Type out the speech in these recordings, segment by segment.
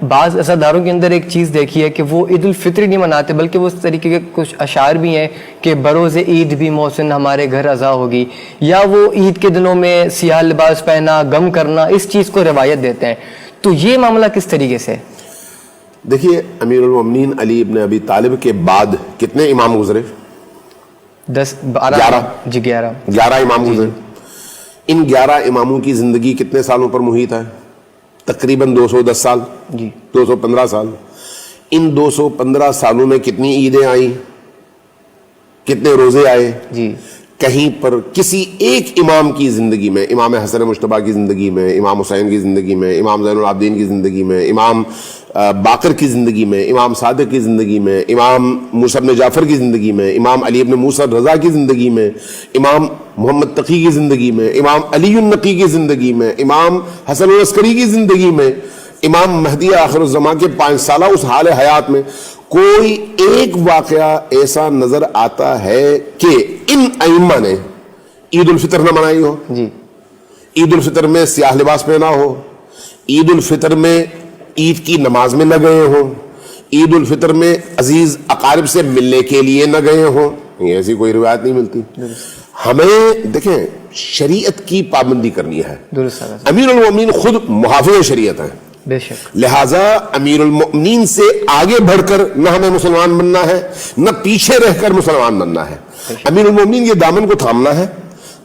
بعض عزاداروں کے اندر ایک چیز دیکھی ہے کہ وہ عید الفطر نہیں مناتے، بلکہ وہ اس طریقے کے کچھ اشعار بھی ہیں کہ بروز عید بھی محسن ہمارے گھر عزا ہوگی، یا وہ عید کے دنوں میں سیاہ لباس پہنا، غم کرنا، اس چیز کو روایت دیتے ہیں. تو یہ معاملہ کس طریقے سے؟ دیکھیے امیر المومنین علی ابن ابی طالب کے بعد کتنے امام گزرے؟ 11 امام گزرے. ان 11 اماموں کی زندگی کتنے سالوں پر محیط ہے؟ تقریباً 210 سال، 215 سال. ان 215 سالوں میں کتنی عیدیں آئیں، کتنے روزے آئے؟ کہیں پر کسی ایک امام کی زندگی میں، امام حسن مجتبیٰ کی زندگی میں، امام حسین کی زندگی میں، امام زین العابدین کی زندگی میں، امام باقر کی زندگی میں، امام صادق کی زندگی میں، امام موسیٰ بن جعفر کی زندگی میں، امام علی بن موسیٰ رضا کی زندگی میں، امام محمد تقی کی زندگی میں، امام علی النقی کی زندگی میں، امام حسن العسکری کی زندگی میں، امام مہدی آخر الزمان کے 5 سالہ اس حال حیات میں کوئی ایک واقعہ ایسا نظر آتا ہے کہ ان ائمہ نے عید الفطر نہ منائی ہو، عید الفطر میں سیاہ لباس پہنا ہو، عید الفطر میں عید کی نماز میں نہ گئے ہوں، عید الفطر میں عزیز اقارب سے ملنے کے لیے نہ گئے ہوں؟ ایسی کوئی روایت نہیں ملتی. ہمیں دیکھیں شریعت کی پابندی کرنی ہے. امیر المومنین خود محافظ شریعت ہیں، بے شک. لہٰذا امیر المؤمنین سے آگے بڑھ کر نہ ہمیں مسلمان بننا ہے، نہ پیچھے رہ کر مسلمان بننا ہے. امیر المؤمنین کے دامن کو تھامنا ہے،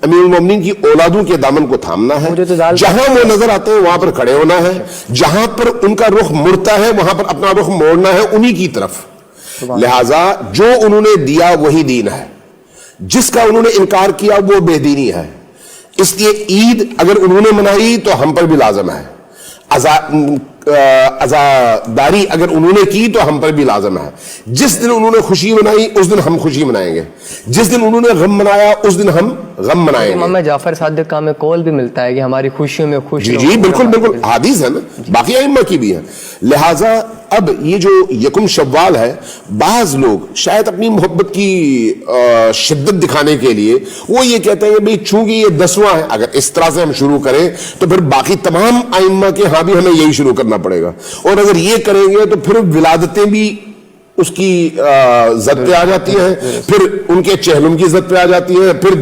امیر المؤمنین کی اولادوں کے دامن کو تھامنا ہے. جہاں وہ نظر آتے ہیں وہاں پر کھڑے ہونا ہے، جہاں پر ان کا رخ مڑتا ہے وہاں پر اپنا رخ موڑنا ہے انہی کی طرف. لہٰذا جو انہوں نے دیا وہی دین ہے، جس کا انہوں نے انکار کیا وہ بے دینی ہے. اس لیے عید اگر انہوں نے منائی تو ہم پر بھی لازم ہے، عزاداری اگر انہوں نے کی تو ہم پر بھی لازم ہے. جس دن انہوں نے خوشی منائی اس دن ہم خوشی منائیں گے، جس دن انہوں نے غم منایا اس دن ہم غم منائیں گے. امام جعفر صادق کا ہمیں قول بھی ملتا ہے کہ ہماری خوشیوں میں خوش رہو. جی بالکل بالکل، حدیث ہے نا، باقی ائمہ کی بھی ہے. لہٰذا اب یہ جو یکم شوال ہے، بعض لوگ شاید اپنی محبت کی شدت دکھانے کے لیے وہ یہ کہتے ہیں کہ بھئی چونکہ یہ 10واں ہے، اگر اس طرح سے ہم شروع کریں تو پھر باقی تمام ائمہ کے ہاں بھی ہمیں یہی شروع کرنا پڑے گا، اور اگر یہ کریں گے تو پھر ولادتیں بھی اس کی زد پہ آ جاتی ہیں، پھر ان کے چہلم کی زد پہ آ جاتی ہے، پھر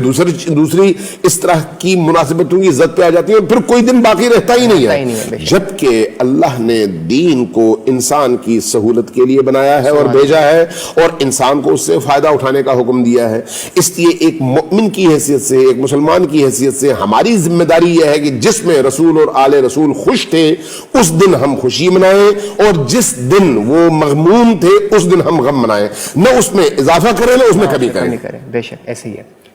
دوسری اس طرح کی مناسبتوں کی زد پہ آ جاتی ہے، پھر کوئی دن باقی رہتا ہی نہیں ہے. جبکہ اللہ نے دین کو انسان کی سہولت کے لیے بنایا ہے اور بھیجا ہے، اور انسان کو اس سے فائدہ اٹھانے کا حکم دیا ہے. اس لیے ایک مؤمن کی حیثیت سے، ایک مسلمان کی حیثیت سے ہماری ذمہ داری یہ ہے کہ جس میں رسول اور آل رسول خوش تھے اس دن ہم خوشی منائیں، اور جس دن وہ مغموم تھے اس دن ہم غم منائیں، نہ اس میں اضافہ کریں نہ اس میں کمی کریں. بے شک ایسے ہی ہے.